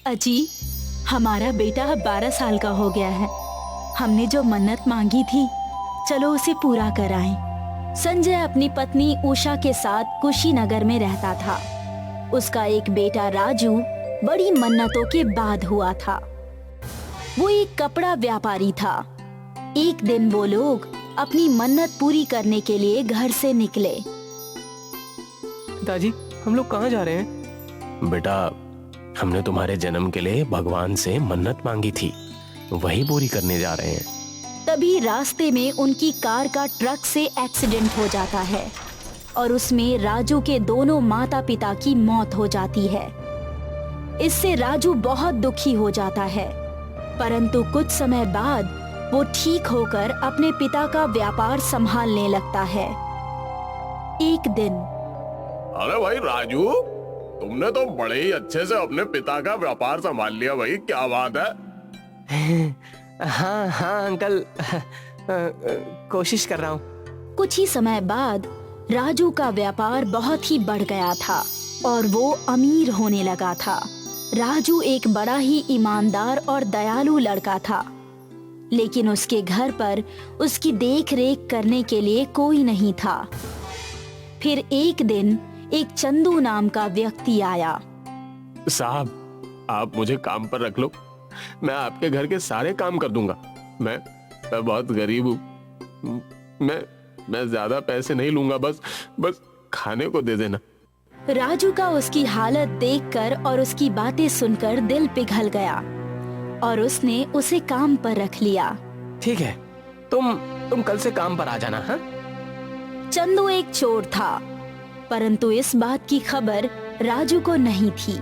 अजी, हमारा बेटा अब 12 साल का हो गया है। हमने जो मन्नत मांगी थी, चलो उसे पूरा कराएं। संजय अपनी पत्नी उषा के साथ कुशीनगर में रहता था। उसका एक बेटा राजू बड़ी मन्नतों के बाद हुआ था। वो एक कपड़ा व्यापारी था। एक दिन वो लोग अपनी मन्नत पूरी करने के लिए घर से निकले। पिताजी, हम लोग कहाँ जा रहे हैं? बेटा, हमने तुम्हारे जन्म के लिए भगवान से मन्नत मांगी थी, वही पूरी करने जा रहे हैं। तभी रास्ते में उनकी कार का ट्रक से एक्सीडेंट हो जाता है और उसमें राजू के दोनों माता पिता की मौत हो जाती है। इससे राजू बहुत दुखी हो जाता है, परंतु कुछ समय बाद वो ठीक होकर अपने पिता का व्यापार संभालने लगता है। एक दिन, अरे भाई राजू, तुमने तो बड़े ही अच्छे से अपने पिता का व्यापार संभाल लिया भाई, क्या बात है। हाँ हाँ अंकल, कोशिश कर रहा हूँ। कुछ ही समय बाद राजू का व्यापार बहुत ही बढ़ गया था और वो अमीर होने लगा था। राजू एक बड़ा ही ईमानदार और दयालु लड़का था, लेकिन उसके घर पर उसकी देख रेख करने के लिए कोई नहीं था। फिर एक दिन एक चंदू नाम का व्यक्ति आया। साहब, आप मुझे काम पर रख लो, मैं आपके घर के सारे काम कर दूंगा। मैं बहुत गरीब हूँ, मैं ज्यादा पैसे नहीं लूंगा, बस खाने को दे देना। राजू का उसकी हालत देखकर और उसकी बातें सुनकर दिल पिघल गया और उसने उसे काम पर रख लिया। ठीक है, तुम कल से काम पर आ जाना। हाँ? चंदू एक चोर था, परंतु इस बात की खबर राजू को नहीं थी।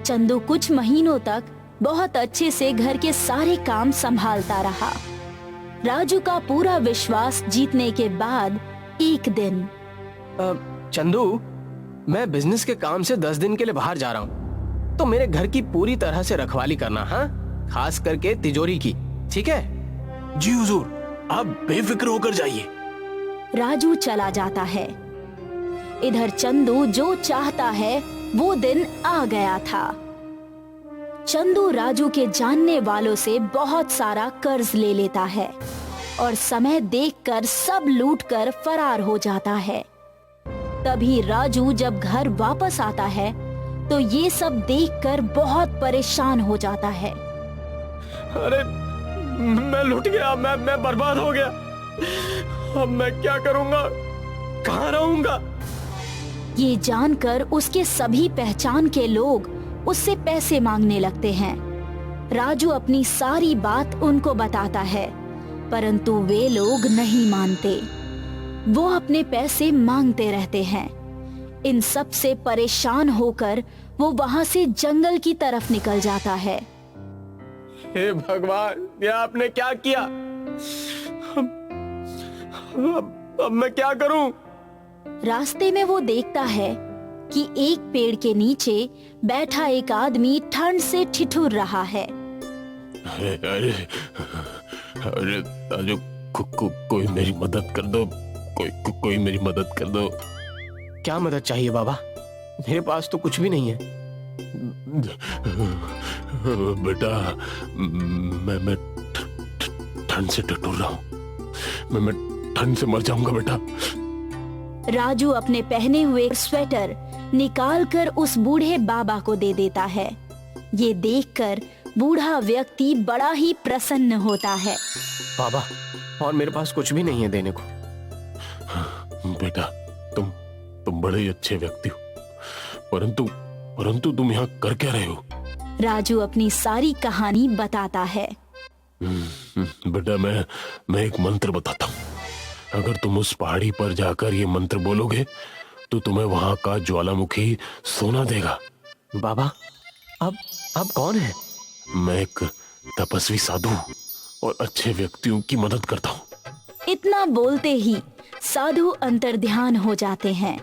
चंदू कुछ महीनों तक बहुत अच्छे से घर के सारे काम संभालता रहा। राजू का पूरा विश्वास जीतने के बाद एक दिन, चंदू, मैं बिजनेस के काम से 10 दिन के लिए बाहर जा रहा हूँ, तो मेरे घर की पूरी तरह से रखवाली करना। हाँ, खास करके तिजोरी की, ठीक है? जी हुजूर, आप बेफिक्र होकर जाइए। राजू चला जाता है। इधर चंदू जो चाहता है वो दिन आ गया था। चंदू राजू के जानने वालों से बहुत सारा कर्ज ले लेता है और समय देखकर सब लूटकर फरार हो जाता है। तभी राजू जब घर वापस आता है तो ये सब देखकर बहुत परेशान हो जाता है। अरे मैं लुट गया, मैं बर्बाद हो गया। अब मैं क्या करूंगा, कहाँ रहूंगा? ये जानकर उसके सभी पहचान के लोग उससे पैसे मांगने लगते हैं। राजू अपनी सारी बात उनको बताता है, परंतु वे लोग नहीं मानते। वो अपने पैसे मांगते रहते हैं। इन सब से परेशान होकर वो वहां से जंगल की तरफ निकल जाता है। हे भगवान, ये आपने क्या किया? अब मैं क्या करूं? रास्ते में वो देखता है कि एक पेड़ के नीचे बैठा एक आदमी ठंड से ठिठुर रहा है। अरे ताजू, कोई मेरी मदद कर दो, कोई मेरी मदद कर दो। क्या मदद चाहिए बाबा? मेरे पास तो कुछ भी नहीं है। बेटा, मैं ठंड से ठिठुर रहा हूँ, मैं ठंड से मर जाऊंगा बेटा। राजू अपने पहने हुए स्वेटर निकालकर उस बूढ़े बाबा को दे देता है। ये देखकर बूढ़ा व्यक्ति बड़ा ही प्रसन्न होता है। बाबा, और मेरे पास कुछ भी नहीं है देने को। बेटा, तुम बड़े ही अच्छे व्यक्ति हो, परंतु तुम यहाँ कर क्या रहे हो? राजू अपनी सारी कहानी बताता है। बेटा, मैं एक मंत्र बताता हूँ। अगर तुम उस पहाड़ी पर जाकर ये मंत्र बोलोगे तो तुम्हें वहां का ज्वालामुखी सोना देगा। बाबा, अब कौन है? मैं एक तपस्वी साधु हूँ और अच्छे व्यक्तियों की मदद करता हूँ। इतना बोलते ही साधु अंतर्ध्यान हो जाते हैं।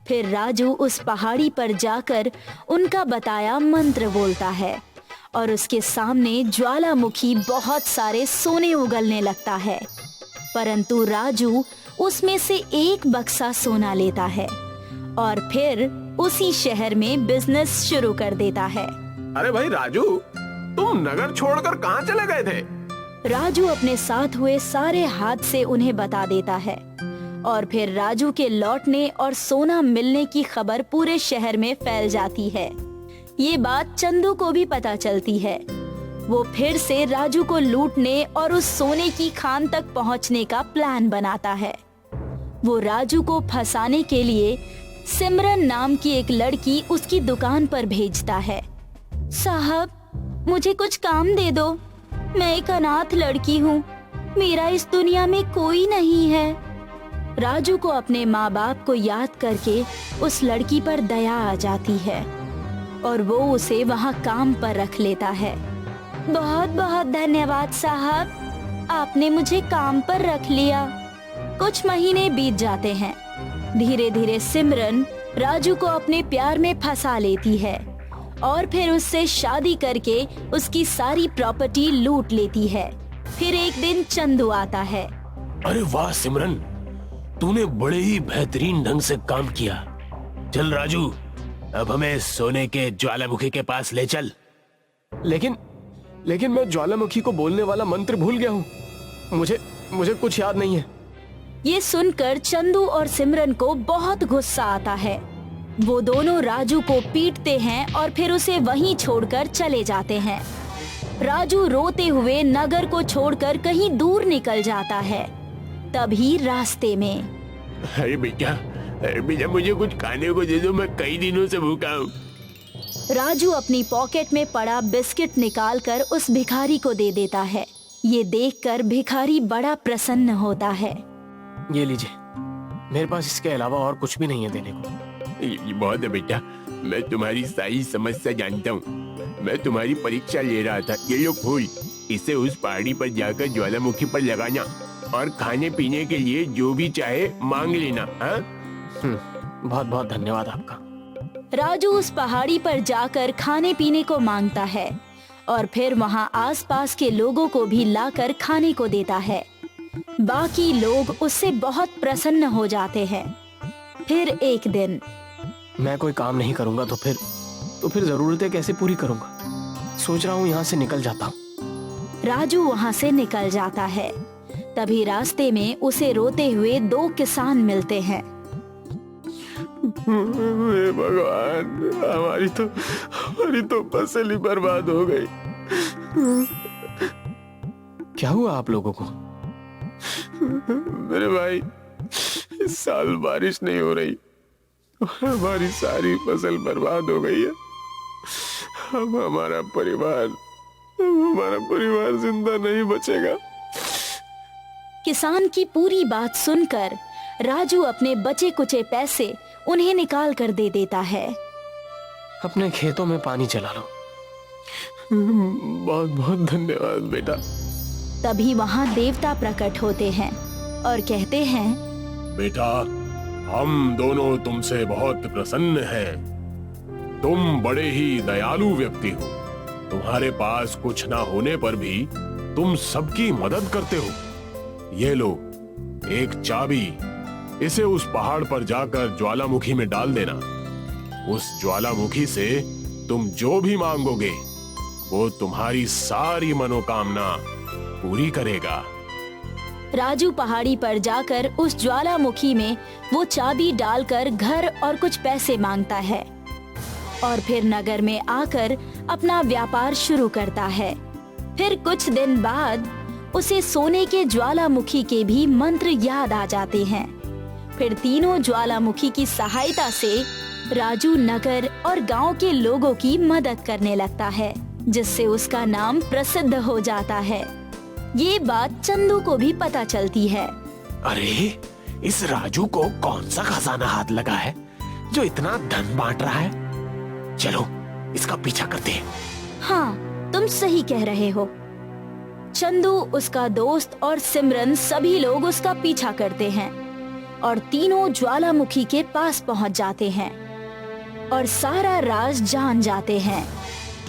फिर राजू उस पहाड़ी पर जाकर उनका बताया मंत्र बोलता है और उसके सामने ज्वालामुखी बहुत सारे सोने उगलने लगता है। परंतु राजू उसमें से एक बक्सा सोना लेता है और फिर उसी शहर में बिजनेस शुरू कर देता है। अरे भाई राजू, तुम नगर छोड़कर कहाँ चले गए थे? राजू अपने साथ हुए सारे हादसे उन्हें बता देता है और फिर राजू के लौटने और सोना मिलने की खबर पूरे शहर में फैल जाती है। ये बात चंदू को भी पता चलती है। वो फिर से राजू को लूटने और उस सोने की खान तक पहुंचने का प्लान बनाता है। वो राजू को फंसाने के लिए सिमरन नाम की एक लड़की उसकी दुकान पर भेजता है। साहब, मुझे कुछ काम दे दो। मैं एक अनाथ लड़की हूँ। मेरा इस दुनिया में कोई नहीं है। राजू को अपने माँ बाप को याद करके उस लड़की पर दया आ जाती है और वो उसे वहाँ काम पर रख लेता है। बहुत बहुत धन्यवाद साहब, आपने मुझे काम पर रख लिया। कुछ महीने बीत जाते हैं। धीरे धीरे सिमरन राजू को अपने प्यार में फंसा लेती है और फिर उससे शादी करके उसकी सारी प्रॉपर्टी लूट लेती है। फिर एक दिन चंदू आता है। अरे वाह सिमरन, तूने बड़े ही बेहतरीन ढंग से काम किया। चल राजू, अब हमें सोने के ज्वालामुखी के पास ले चल। लेकिन मैं ज्वालामुखी को बोलने वाला मंत्र भूल गया हूँ। मुझे कुछ याद नहीं है। ये सुनकर चंदू और सिमरन को बहुत गुस्सा आता है। वो दोनों राजू को पीटते हैं और फिर उसे वहीं छोड़कर चले जाते हैं। राजू रोते हुए नगर को छोड़कर कहीं दूर निकल जाता है। तभी रास्ते में अरे बेटा, मुझे कुछ खाने को दे दो, मैं कई दिनों से भूखा हूँ। राजू अपनी पॉकेट में पड़ा बिस्किट निकालकर उस भिखारी को दे देता है। ये देखकर भिखारी बड़ा प्रसन्न होता है। ये लीजिए, मेरे पास इसके अलावा और कुछ भी नहीं है देने को। ये बहुत है बेटा, मैं तुम्हारी सारी समस्या जानता हूँ। मैं तुम्हारी परीक्षा ले रहा था। ये लो फूल, इसे उस पहाड़ी पर जाकर ज्वालामुखी पर लगाना और खाने पीने के लिए जो भी चाहे मांग लेना। हाँ? बहुत बहुत धन्यवाद आपका। राजू उस पहाड़ी पर जाकर खाने पीने को मांगता है और फिर वहाँ आसपास के लोगों को भी लाकर खाने को देता है। बाकी लोग उससे बहुत प्रसन्न हो जाते हैं। फिर एक दिन मैं कोई काम नहीं करूंगा तो फिर जरूरतें कैसे पूरी करूंगा? सोच रहा हूँ यहाँ से निकल जाता हूँ। राजू वहाँ से निकल जाता है। तभी रास्ते में उसे रोते हुए दो किसान मिलते हैं। हे भगवान, हमारी तो फसल ही बर्बाद हो गई। क्या हुआ आप लोगों को? मेरे भाई, इस साल बारिश नहीं हो रही। हमारी सारी फसल बर्बाद हो गई है। अब हमारा परिवार जिंदा नहीं बचेगा। किसान की पूरी बात सुनकर राजू अपने बचे कुचे पैसे उन्हें निकाल कर दे देता है। अपने खेतों में पानी चला लो। बहुत बहुत धन्यवाद बेटा। तभी वहाँ देवता प्रकट होते हैं और कहते हैं, बेटा, हम दोनों तुमसे बहुत प्रसन्न हैं। तुम बड़े ही दयालु व्यक्ति हो। तुम्हारे पास कुछ ना होने पर भी तुम सबकी मदद करते हो। ये लो एक चाबी, इसे उस पहाड़ पर जाकर ज्वालामुखी में डाल देना। उस ज्वालामुखी से तुम जो भी मांगोगे वो तुम्हारी सारी मनोकामना पूरी करेगा। राजू पहाड़ी पर जाकर उस ज्वालामुखी में वो चाबी डालकर घर और कुछ पैसे मांगता है और फिर नगर में आकर अपना व्यापार शुरू करता है। फिर कुछ दिन बाद उसे सोने के ज्वालामुखी के भी मंत्र याद आ जाते हैं। फिर तीनों ज्वालामुखी की सहायता से राजू नगर और गांव के लोगों की मदद करने लगता है, जिससे उसका नाम प्रसिद्ध हो जाता है। ये बात चंदू को भी पता चलती है। अरे, इस राजू को कौन सा खजाना हाथ लगा है जो इतना धन बांट रहा है? चलो इसका पीछा करते हैं। हाँ, तुम सही कह रहे हो। चंदू, उसका दोस्त और सिमरन सभी लोग उसका पीछा करते हैं और तीनों ज्वालामुखी के पास पहुंच जाते हैं और सारा राज जान जाते हैं।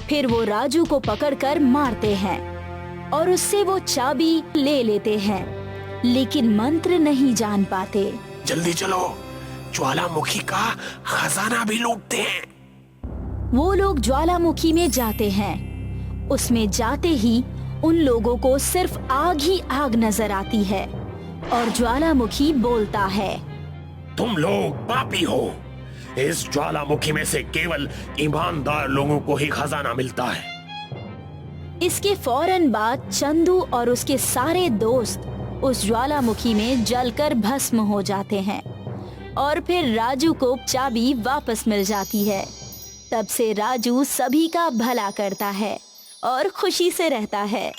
फिर वो राजू को पकड़कर मारते हैं और उससे वो चाबी ले लेते हैं, लेकिन मंत्र नहीं जान पाते। जल्दी चलो, ज्वालामुखी का खजाना भी लूटते हैं। वो लोग ज्वालामुखी में जाते हैं। उसमें जाते ही उन लोगों को सिर्फ आग ही आग नजर आती है और ज्वालामुखी बोलता है, तुम लोग पापी हो। इस ज्वालामुखी में से केवल ईमानदार लोगों को ही खजाना मिलता है। इसके फौरन बाद चंदू और उसके सारे दोस्त उस ज्वालामुखी में जलकर भस्म हो जाते हैं और फिर राजू को चाबी वापस मिल जाती है। तब से राजू सभी का भला करता है और खुशी से रहता है।